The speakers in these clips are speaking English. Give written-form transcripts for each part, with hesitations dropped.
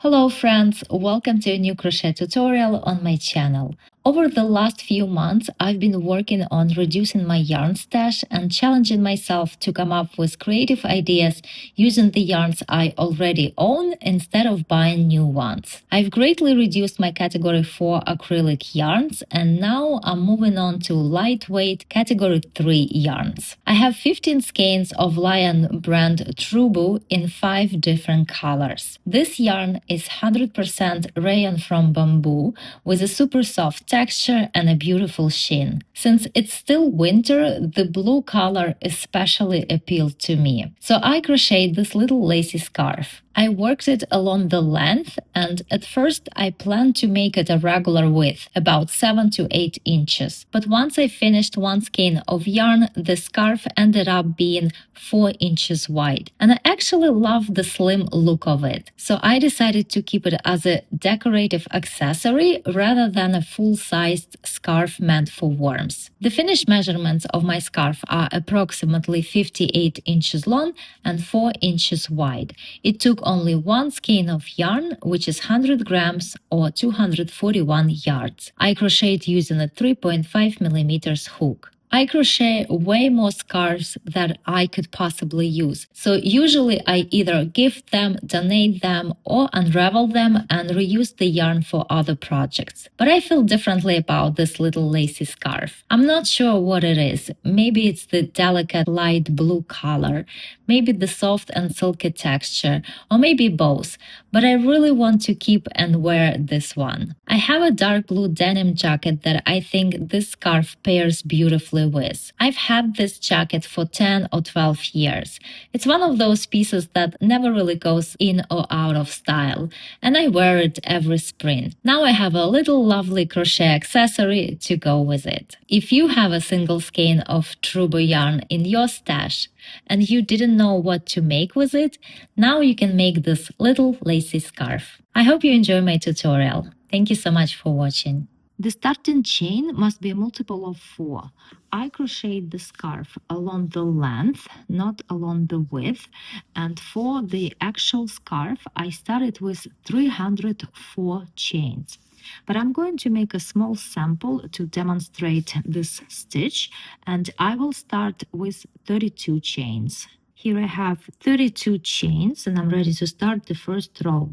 Hello friends, welcome to a new crochet tutorial on my channel. Over the last few months, I've been working on reducing my yarn stash and challenging myself to come up with creative ideas using the yarns I already own instead of buying new ones. I've greatly reduced my category 4 acrylic yarns and now I'm moving on to lightweight category 3 yarns. I have 15 skeins of Lion brand Truboo in 5 different colors. This yarn is 100% rayon from bamboo with a super soft texture and a beautiful sheen. Since it's still winter, the blue color especially appealed to me. So I crocheted this little lacy scarf. I worked it along the length, and at first I planned to make it a regular width, about 7 to 8 inches. But once I finished one skein of yarn, the scarf ended up being 4 inches wide. And I actually loved the slim look of it. So I decided to keep it as a decorative accessory rather than a full-sized scarf meant for worms. The finished measurements of my scarf are approximately 58 inches long and 4 inches wide. It took only one skein of yarn, which is 100 grams or 241 yards. I crocheted using a 3.5mm hook. I crochet way more scarves than I could possibly use, so usually I either gift them, donate them, or unravel them and reuse the yarn for other projects. But I feel differently about this little lacy scarf. I'm not sure what it is. Maybe it's the delicate light blue color, maybe the soft and silky texture, or maybe both, but I really want to keep and wear this one. I have a dark blue denim jacket that I think this scarf pairs beautifully with. I've had this jacket for 10 or 12 years. It's one of those pieces that never really goes in or out of style, and I wear it every spring. Now I have a little lovely crochet accessory to go with it. If you have a single skein of Truboo yarn in your stash and you didn't know what to make with it, now you can make this little lacy scarf. I hope you enjoy my tutorial. Thank you so much for watching. The starting chain must be a multiple of 4. I crocheted the scarf along the length, not along the width, and for the actual scarf I started with 304 chains. But I'm going to make a small sample to demonstrate this stitch, and I will start with 32 chains. Here I have 32 chains and I'm ready to start the first row.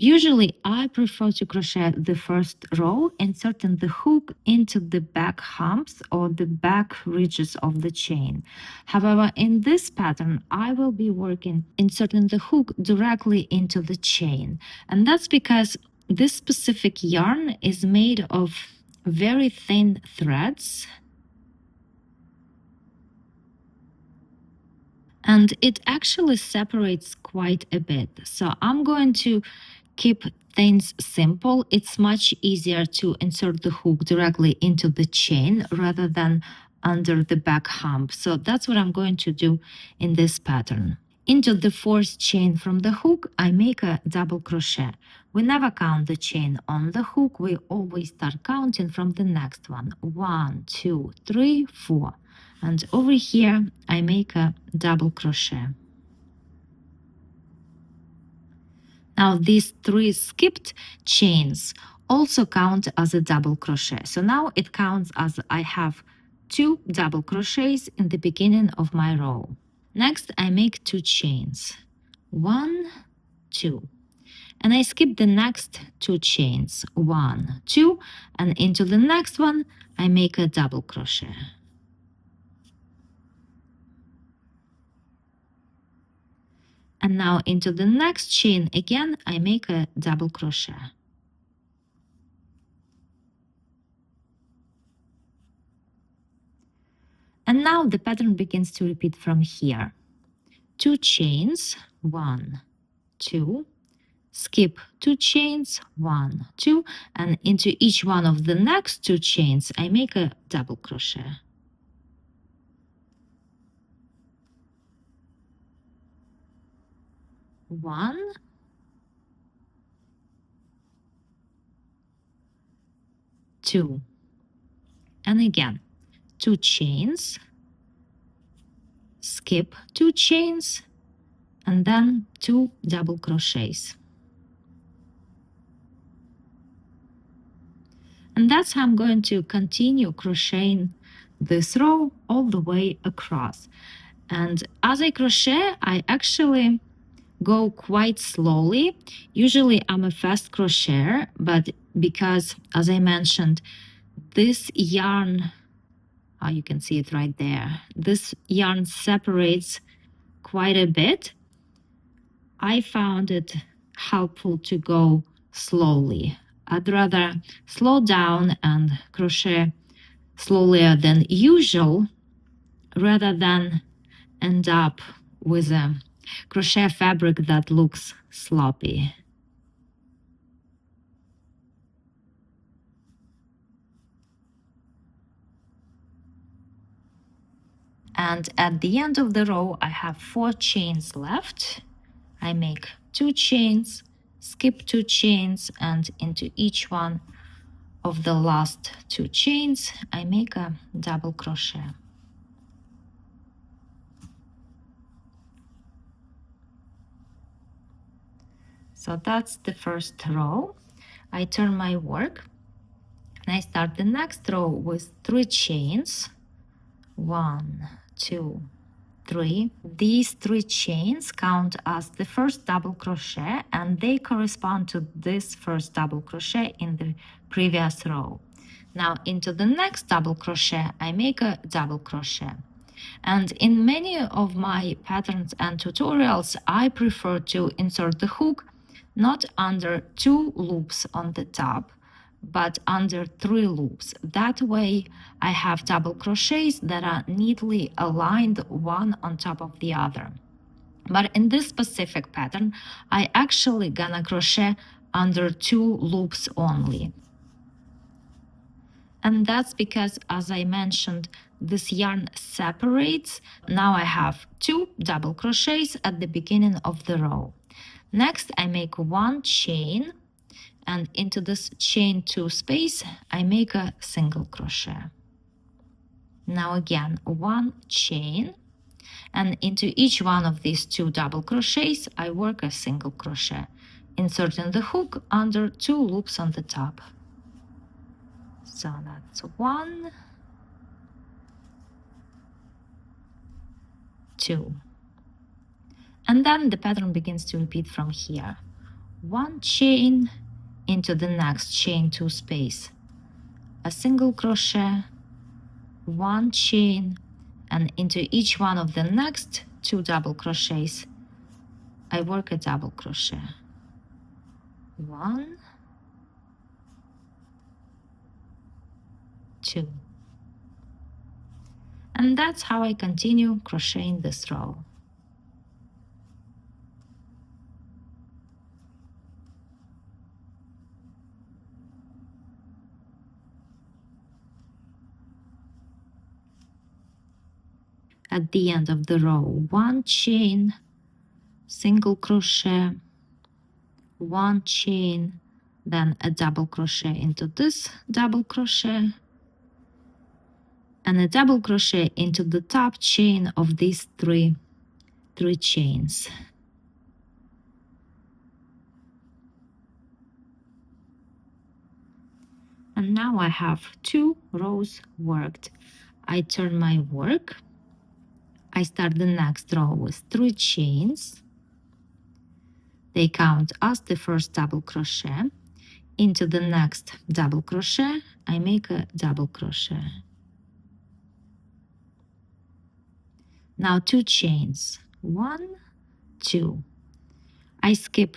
Usually, I prefer to crochet the first row, inserting the hook into the back humps or the back ridges of the chain. However, in this pattern, I will be inserting the hook directly into the chain. And that's because this specific yarn is made of very thin threads. And it actually separates quite a bit. So I'm going to keep things simple. It's much easier to insert the hook directly into the chain rather than under the back hump. So that's what I'm going to do in this pattern. Into the fourth chain from the hook, I make a double crochet. We never count the chain on the hook. We always start counting from the next one. 1, 2, 3, 4. And over here, I make a double crochet. Now, these 3 skipped chains also count as a double crochet. So now it counts as I have 2 double crochets in the beginning of my row. Next, I make 2 chains. 1, 2. And I skip the next 2 chains. 1, 2. And into the next one, I make a double crochet. And now into the next chain again, I make a double crochet. And now the pattern begins to repeat from here. 2 chains, 1, 2, skip 2 chains, 1, 2, and into each one of the next 2 chains, I make a double crochet. One, 2, and again 2 chains, skip 2 chains, and then 2 double crochets. And that's how I'm going to continue crocheting this row all the way across. And as I crochet, I actually go quite slowly. Usually I'm a fast crocheter, but because, as I mentioned, this yarn, you can see it right there, this yarn separates quite a bit. I found it helpful to go slowly. I'd rather slow down and crochet slower than usual rather than end up with a crochet fabric that looks sloppy. And at the end of the row, I have 4 chains left. I make 2 chains, skip 2 chains, and into each one of the last 2 chains, I make a double crochet. So that's the first row. I turn my work and I start the next row with 3 chains. 1, 2, 3. These 3 chains count as the first double crochet and they correspond to this first double crochet in the previous row. Now into the next double crochet, I make a double crochet. And in many of my patterns and tutorials, I prefer to insert the hook not under 2 loops on the top, but under 3 loops. That way I have double crochets that are neatly aligned one on top of the other. But in this specific pattern, I actually gonna crochet under 2 loops only. And that's because, as I mentioned, this yarn separates. Now I have 2 double crochets at the beginning of the row. Next, I make 1 chain, and into this chain 2 space, I make a single crochet. Now again, 1 chain, and into each one of these 2 double crochets, I work a single crochet, inserting the hook under 2 loops on the top. So that's 1, 2. And then the pattern begins to repeat from here. 1 chain into the next chain 2 space, a single crochet, 1 chain, and into each one of the next 2 double crochets, I work a double crochet. 1, 2. And that's how I continue crocheting this row. At the end of the row, 1 chain, single crochet, 1 chain, then a double crochet into this double crochet, and a double crochet into the top chain of these three chains. And now I have 2 rows worked. I turn my work. I start the next row with 3 chains. They count as the first double crochet. Into the next double crochet, I make a double crochet. Now 2 chains, 1, 2. I skip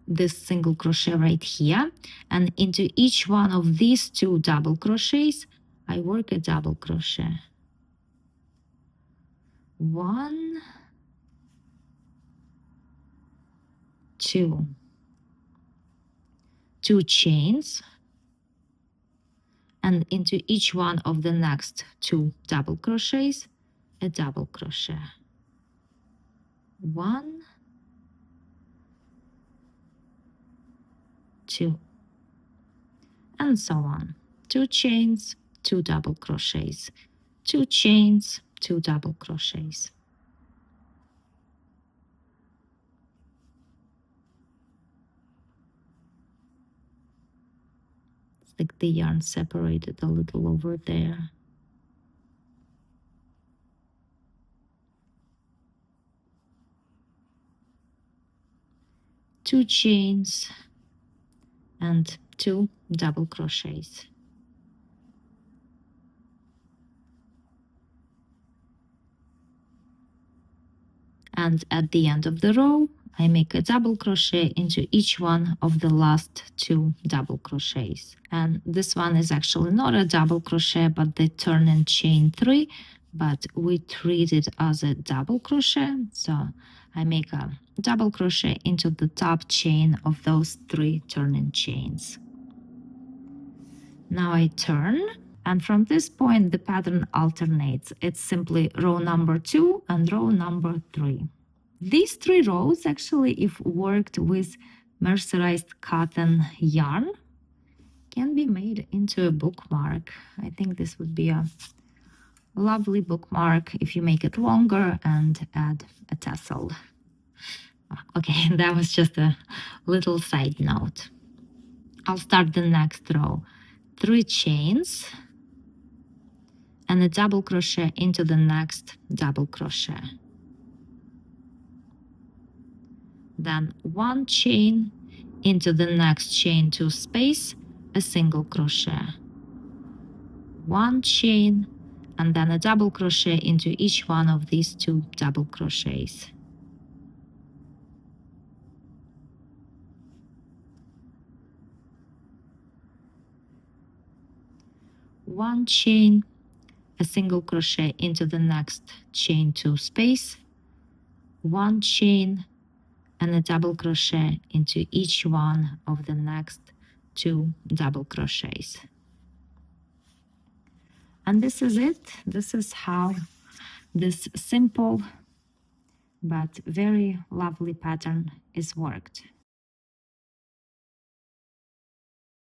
this single crochet right here, and into each one of these 2 double crochets, I work a double crochet. 1, 2. 2 chains, and into each one of the next 2 double crochets, a double crochet. 1, 2, and so on. 2 chains, 2 double crochets, 2 chains, 2 double crochets. like the yarn separated a little over there. Two chains and 2 double crochets. And at the end of the row, I make a double crochet into each one of the last 2 double crochets. And this one is actually not a double crochet, but the turn and chain 3, but we treat it as a double crochet. So I make a double crochet into the top chain of those 3 turn and chains. Now I turn, and from this point the pattern alternates. It's simply row number 2 and row number 3. These 3 rows actually, if worked with mercerized cotton yarn, can be made into a bookmark. I think this would be a lovely bookmark if you make it longer and add a tassel. Okay, that was just a little side note. I'll start the next row. 3 chains and a double crochet into the next double crochet. Then 1 chain into the next chain 2 space, a single crochet. 1 chain and then a double crochet into each one of these 2 double crochets. One chain, a single crochet into the next chain 2 space, 1 chain and a double crochet into each one of the next 2 double crochets. And this is it. This is how this simple but very lovely pattern is worked.